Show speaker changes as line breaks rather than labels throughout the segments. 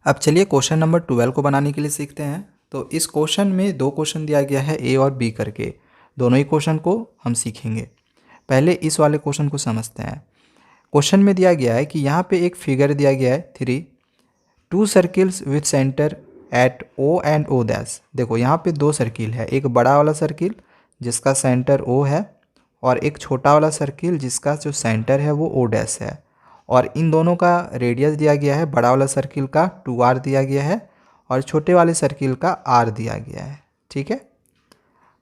अब चलिए question number 12 को बनाने के लिए सीखते हैं। तो इस क्वेश्चन में दो क्वेश्चन दिया गया है ए और बी करके, दोनों ही क्वेश्चन को हम सीखेंगे। पहले इस वाले क्वेश्चन को समझते हैं। क्वेश्चन में दिया गया है कि यहाँ पे एक फिगर दिया गया है 3 2 circles with centre at O and O dash. देखो यहाँ पे दो सर्किल है, एक बड़ा वाला सर्किल जिसका सेंटर ओ है और एक छोटा वाला सर्किल जिसका जो सेंटर है वो ओ डैश है। और इन दोनों का रेडियस दिया गया है, बड़ा वाला सर्किल का 2r दिया गया है और छोटे वाले सर्किल का r दिया गया है। ठीक है,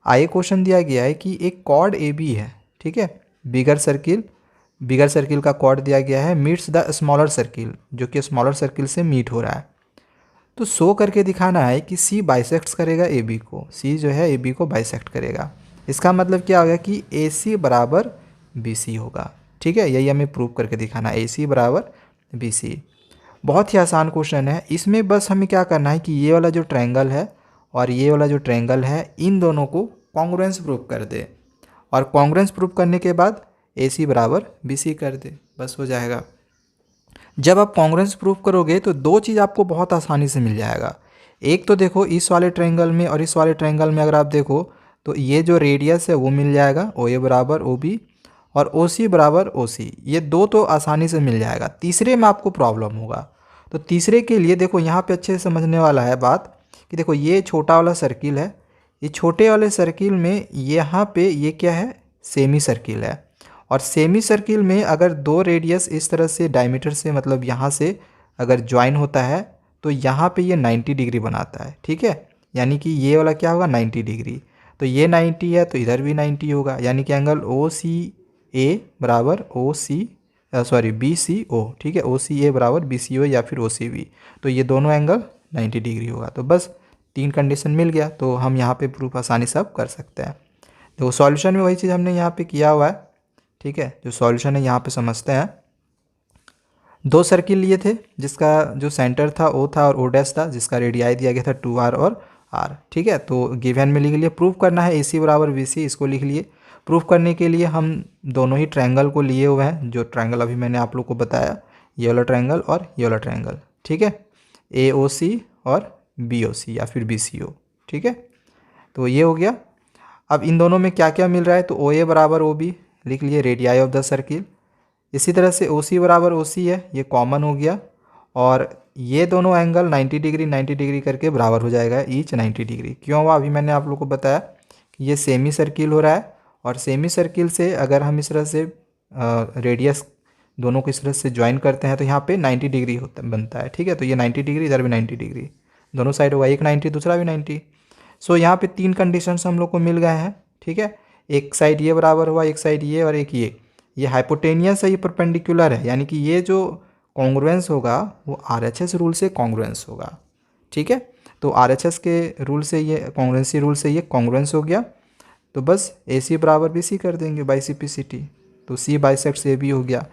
आगे क्वेश्चन दिया गया है कि एक कॉर्ड ए बी है। ठीक है, बिगर सर्किल का कॉर्ड दिया गया है, मीट्स द स्मॉलर सर्किल, जो कि स्मॉलर सर्किल से मीट हो रहा है। तो शो करके दिखाना है कि सी बाइसेक्ट्स करेगा ए बी को, सी जो है ए बी को बाइसेक्ट करेगा। इसका मतलब क्या होगा कि ए सी बराबर बी सी होगा। ठीक है, यही हमें प्रूव करके दिखाना है, ए सी बराबर बी सी। बहुत ही आसान क्वेश्चन है। इसमें बस हमें क्या करना है कि ये वाला जो ट्रायंगल है और ये वाला जो ट्रायंगल है, इन दोनों को कॉन्ग्रुएंस प्रूव कर दे और कॉन्ग्रुएंस प्रूव करने के बाद ए सी बराबर बी सी कर दे, बस हो जाएगा। जब आप कॉन्ग्रुएंस प्रूव करोगे तो दो चीज़ आपको बहुत आसानी से मिल जाएगा। एक तो देखो इस वाले ट्रायंगल में और इस वाले ट्रायंगल में अगर आप देखो तो ये जो रेडियस है वो मिल जाएगा, ओ ए बराबर ओ बी और ओ सी बराबर ओ सी, ये दो तो आसानी से मिल जाएगा। तीसरे में आपको प्रॉब्लम होगा। तो तीसरे के लिए देखो यहाँ पे अच्छे से समझने वाला है बात कि देखो ये छोटा वाला सर्किल है, ये छोटे वाले सर्किल में यहाँ पे ये क्या है, सेमी सर्किल है। और सेमी सर्किल में अगर दो रेडियस इस तरह से डायमीटर से मतलब यहाँ से अगर ज्वाइन होता है तो यहाँ पे ये 90 डिग्री बनाता है। ठीक है, यानी कि ये वाला क्या होगा 90 डिग्री। तो ये 90 है तो इधर भी 90 होगा, यानी कि एंगल ओ सी ए बराबर ओ सी बी सी ओ। ठीक है, ओ सी ए बराबर बी सी ओ या फिर ओ सी बी। तो ये दोनों एंगल 90 डिग्री होगा। तो बस तीन कंडीशन मिल गया, तो हम यहाँ पे प्रूफ आसानी से अब कर सकते हैं। तो सॉल्यूशन में वही चीज़ हमने यहाँ पे किया हुआ है। ठीक है, जो सॉल्यूशन है यहाँ पे समझते हैं। दो सर्किल लिए थे जिसका जो सेंटर था ओ था और ओ डैश था, जिसका रेडियाई दिया गया था 2r और r। ठीक है, तो गिवन में लिख लिए। प्रूफ करना है ए सी बराबर बी सी, इसको लिख लिए। प्रूफ करने के लिए हम दोनों ही ट्रायंगल को लिए हुए हैं, जो ट्रायंगल अभी मैंने आप लोग को बताया, ये वाला ट्रायंगल और ये वाला ट्रायंगल। ठीक है, ए ओ सी और बी ओ सी या फिर बी सी ओ। ठीक है, तो ये हो गया। अब इन दोनों में क्या क्या मिल रहा है, तो ओ ए बराबर ओ बी लिख लिए, रेडियाई ऑफ द सर्किल। इसी तरह से ओ सी बराबर ओ सी है, ये कॉमन हो गया। और ये दोनों एंगल 90 डिग्री करके बराबर हो जाएगा, ईच 90 डिग्री। क्यों हुआ, अभी मैंने आप लोग को बताया कि ये सेमी सर्किल हो रहा है और सेमी सर्किल से अगर हम इस तरह से रेडियस दोनों को इस तरह से ज्वाइन करते हैं तो यहाँ पे 90 डिग्री होता बनता है। ठीक है, तो ये 90 डिग्री, इधर भी 90 डिग्री, दोनों साइड होगा, एक 90 दूसरा भी 90। सो यहाँ पे तीन कंडीशंस हम लोग को मिल गए हैं। ठीक है, एक साइड ये बराबर हुआ, एक साइड ये और एक ये हाइपोटेनियस है, ये परपेंडिकुलर है, यानी कि ये जो कॉन्ग्रुएंस होगा वो RHS रूल से कॉन्ग्रुएंस होगा। ठीक है, तो RHS के रूल से ये कॉन्ग्रुएंसी रूल से ये कॉन्ग्रुएंस हो गया। तो बस ए सी बराबर बी सी कर देंगे बाई CP/CT, तो सी बाइसेक्ट्स ए बी हो गया।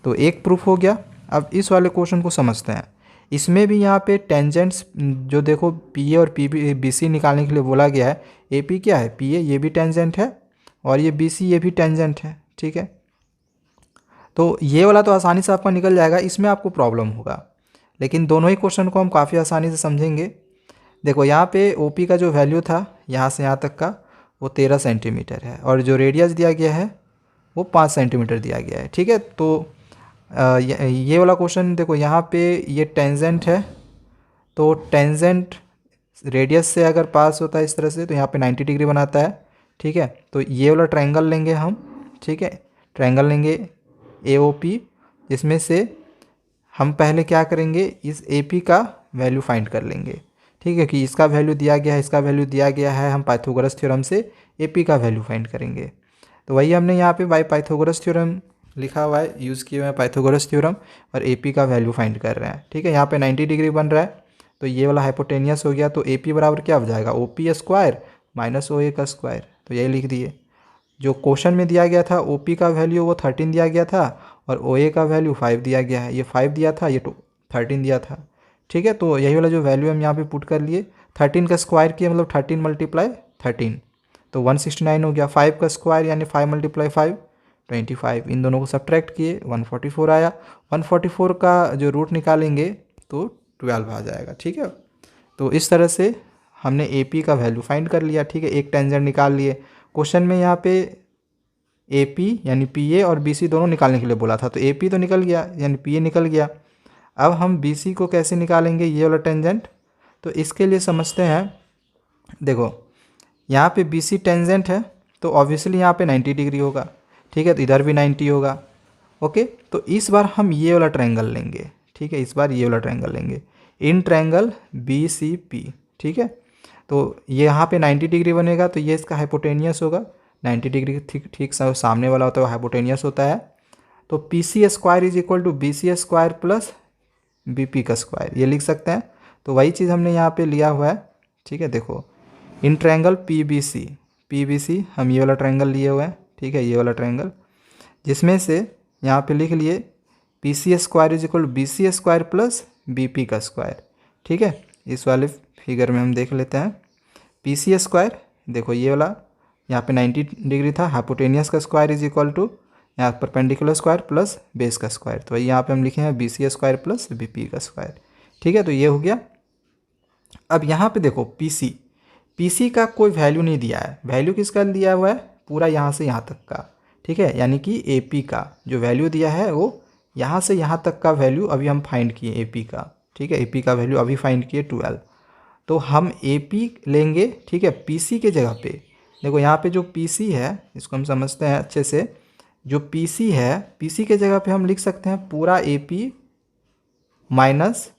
तो एक प्रूफ हो गया। अब इस वाले क्वेश्चन को समझते हैं। इसमें भी यहाँ पे टेंजेंट्स जो देखो पी ए और बी सी निकालने के लिए बोला गया है। ए पी क्या है, पी ए ये भी टेंजेंट है और ये बी सी ये भी टेंजेंट है। ठीक है, तो ये वाला तो आसानी से आपका निकल जाएगा, इसमें आपको प्रॉब्लम होगा। लेकिन दोनों ही क्वेश्चन को हम काफ़ी आसानी से समझेंगे। देखो यहाँ पे ओ पी का जो वैल्यू था यहाँ से यहाँ तक का वो 13 सेंटीमीटर है और जो रेडियस दिया गया है वो 5 सेंटीमीटर दिया गया है। ठीक है, तो ये वाला क्वेश्चन देखो यहाँ पे ये टेंजेंट है, तो टेंजेंट रेडियस से अगर पास होता है इस तरह से तो यहाँ पे 90 डिग्री बनाता है। ठीक है, तो ये वाला ट्रायंगल लेंगे हम। ठीक है, ट्रायंगल लेंगे AOP, जिसमें से हम पहले क्या करेंगे, इस AP का वैल्यू फाइंड कर लेंगे। ठीक है, कि इसका वैल्यू दिया गया है, इसका वैल्यू दिया गया है, हम पाइथागोरस थ्योरम से AP का वैल्यू फाइंड करेंगे। तो वही हमने यहाँ पे बाय पाइथागोरस थ्योरम लिखा हुआ है, यूज़ किए हुए हैं पाइथागोरस थ्योरम और AP का वैल्यू फाइंड कर रहे हैं। ठीक है, यहाँ पे 90 डिग्री बन रहा है, तो ये वाला हाइपोटेनियस हो गया। तो AP बराबर क्या हो जाएगा, OP स्क्वायर माइनस OA का स्क्वायर, तो यही लिख दिए। जो क्वेश्चन में दिया गया था OP का वैल्यू वो 13 दिया गया था और OA का वैल्यू 5 दिया गया है, ये 5 दिया था, ये 13 दिया था। ठीक है, तो यही वाला जो वैल्यू हम यहाँ पे पुट कर लिए। 13 का स्क्वायर किया मतलब 13 मल्टीप्लाई 13, तो 169 हो गया। 5 का स्क्वायर यानी 5 मल्टीप्लाई 5 25, इन दोनों को सब्ट्रैक्ट किए 144 आया। 144 का जो रूट निकालेंगे तो 12 आ जाएगा। ठीक है, तो इस तरह से हमने ए पी का वैल्यू फाइंड कर लिया। ठीक है, एक टेंजेंट निकाल लिए। क्वेश्चन में यहाँ पे ए पी यानी पी ए और बी सी दोनों निकालने के लिए बोला था, तो ए पी तो निकल गया यानी पी ए निकल गया। अब हम बी सी को कैसे निकालेंगे, ये वाला टेंजेंट, तो इसके लिए समझते हैं। देखो यहाँ पे बी सी टेंजेंट है तो ऑब्वियसली यहाँ पे 90 डिग्री होगा। ठीक है, तो इधर भी 90 होगा। ओके, तो इस बार हम ये वाला ट्रायंगल लेंगे। ठीक है, इस बार ये वाला ट्रायंगल लेंगे, in triangle B C P. ठीक है, तो ये यहाँ पे 90 डिग्री बनेगा, तो ये इसका हाइपोटेनियस होगा। 90 डिग्री ठीक सामने वाला होता है वो हाइपोटेनियस होता है। तो P C square is equal to B C square plus B P का स्क्वायर, ये लिख सकते हैं। तो वही चीज़ हमने यहाँ पे लिया हुआ है। ठीक है, देखो in triangle P B C हम ये वाला ट्रायंगल लिए हुए हैं। ठीक है, ये वाला ट्रायंगल, जिसमें से यहाँ पे लिख लिए P C square is equal to B C square plus B P का स्क्वायर। ठीक है, इस वाले फिगर में हम देख लेते हैं। पी सी स्क्वायर, देखो ये वाला यहाँ पे 90 डिग्री था, हाइपोटेनियस का स्क्वायर इज इक्वल टू यहाँ परपेंडिकुलर स्क्वायर प्लस बेस का स्क्वायर, तो यहाँ पे हम लिखे हैं B C square plus B P का स्क्वायर। ठीक है, तो ये हो गया। अब यहाँ पे देखो पी सी का कोई वैल्यू नहीं दिया है, वैल्यू किसका दिया हुआ है, पूरा यहाँ से यहाँ तक का। ठीक है, यानी कि ए पी का जो वैल्यू दिया है वो यहाँ से यहाँ तक का वैल्यू अभी हम फाइंड किए ए पी का। ठीक है, ए पी का वैल्यू अभी फाइंड किए 12, तो हम ए पी लेंगे। ठीक है, पी सी के जगह पे देखो यहाँ पे जो पी सी है इसको हम समझते हैं अच्छे से। जो पी सी है, पी सी के जगह पे हम लिख सकते हैं पूरा ए पी माइनस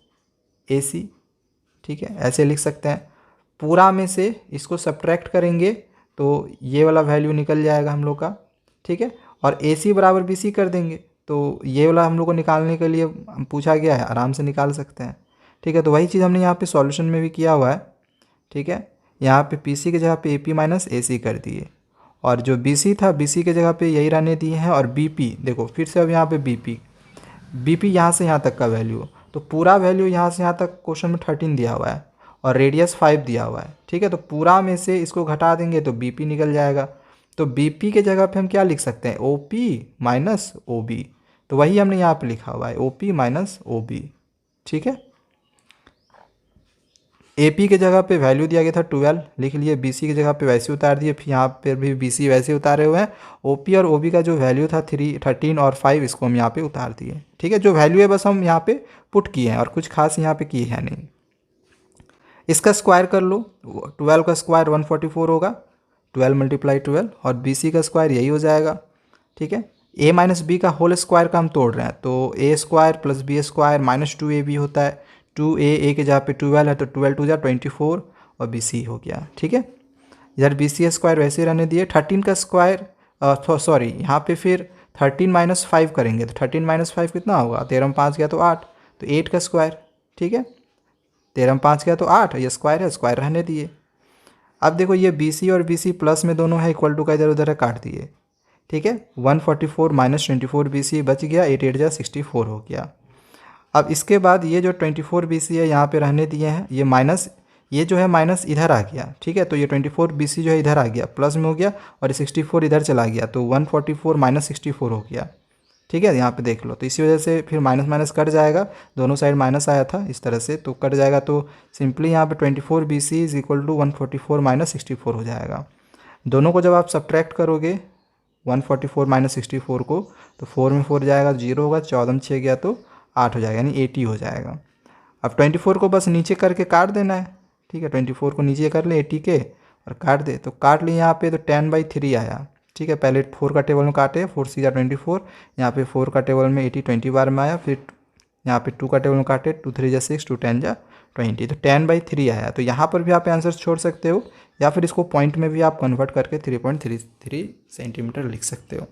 ए सी। ठीक है, ऐसे लिख सकते हैं। पूरा में से इसको सब्ट्रैक्ट करेंगे तो ये वाला वैल्यू निकल जाएगा हम लोग का। ठीक है, और ए सी बराबर बी सी कर देंगे तो ये वाला हम लोग को निकालने के लिए पूछा गया है, आराम से निकाल सकते हैं। ठीक है, तो वही चीज़ हमने यहाँ पे सॉल्यूशन में भी किया हुआ है। ठीक है, यहाँ पे पी सी के जगह पे ए पी माइनस ए सी कर दिए, और जो बी सी था बी सी के जगह पे यही रहने दिए हैं। और बी पी देखो फिर से अब यहाँ पे बी पी यहाँ से यहाँ तक का वैल्यू, तो पूरा वैल्यू यहाँ से यहाँ तक क्वेश्चन में 13 दिया हुआ है और रेडियस 5 दिया हुआ है। ठीक है, तो पूरा में से इसको घटा देंगे तो बी पी निकल जाएगा। तो बी पी के जगह पे हम क्या लिख सकते हैं, O P minus O B, तो वही हमने यहाँ पे लिखा हुआ है O P minus O B. ठीक है, ए पी के जगह पे वैल्यू दिया गया था 12 लिख लिए, बी सी की जगह पे वैसे उतार दिए, फिर यहाँ पर भी बी सी वैसे उतारे हुए हैं। ओ पी और ओ बी का जो वैल्यू था 13 और 5 इसको हम यहाँ पे उतार दिए। ठीक है, जो वैल्यू है बस हम यहाँ पे पुट किए हैं और कुछ खास यहाँ पे किए हैं नहीं। इसका स्क्वायर कर लो, 12 का स्क्वायर 144 होगा, 12 मल्टीप्लाई 12, और बी सी का स्क्वायर यही हो जाएगा। ठीक है, ए माइनस बी का होल स्क्वायर का हम तोड़ रहे हैं, तो A square plus B square minus 2ab होता है। 2a के जहाँ पे 12 है तो 12 2 जा 24 और बी सी हो गया। ठीक है, इधर बी सी स्क्वायर वैसे रहने दिए। 13 का स्क्वायर सॉरी यहाँ पे फिर 13 माइनस 5 करेंगे, तो 13 माइनस 5 कितना होगा, 13 में 5 गया तो 8, तो 8 का स्क्वायर। ठीक है, 13 में 5 गया तो 8, ये स्क्वायर है, स्क्वायर रहने दिए। अब देखो ये बी सी और बी सी प्लस में दोनों है, इक्वल टू का इधर उधर है, काट दिए। ठीक है, 144 माइनस 24 बी सी बच गया, 8 8 जा 64 हो गया। अब इसके बाद ये जो 24 बी सी है यहाँ पे रहने दिए हैं, ये माइनस, ये जो है माइनस इधर आ गया। ठीक है, तो ये 24 बी सी जो है इधर आ गया, प्लस में हो गया, और 64 इधर चला गया, तो 144 माइनस 64 हो गया। ठीक है, यहाँ पे देख लो, तो इसी वजह से फिर माइनस माइनस कट जाएगा, दोनों साइड माइनस आया था इस तरह से, तो कट जाएगा। तो सिंपली यहाँ पे 24 B C is equal to 144 minus 64 हो जाएगा। दोनों को जब आप सब्ट्रैक्ट करोगे 144 माइनस 64 को, तो 4 में 4 जाएगा 0 होगा, 14 में 6 गया तो 8 हो जाएगा, यानी 80 हो जाएगा। अब 24 को बस नीचे करके काट देना है। ठीक है, 24 को नीचे कर ले 80 के और काट दे, तो काट लिए यहाँ पे, तो 10/3 आया। ठीक है, पहले 4 का टेबल में काटे, 4 सी जा 24, यहाँ पे 4 का टेबल में 80 20 बार में आया, फिर यहाँ पे 2 का टेबल में काटे, 2 3 जा 6, 2 10 जा 20, तो 10/3 आया। तो यहाँ पर भी आप आंसर छोड़ सकते हो, या फिर इसको पॉइंट में भी आप कन्वर्ट करके 3.33 सेंटीमीटर लिख सकते हो।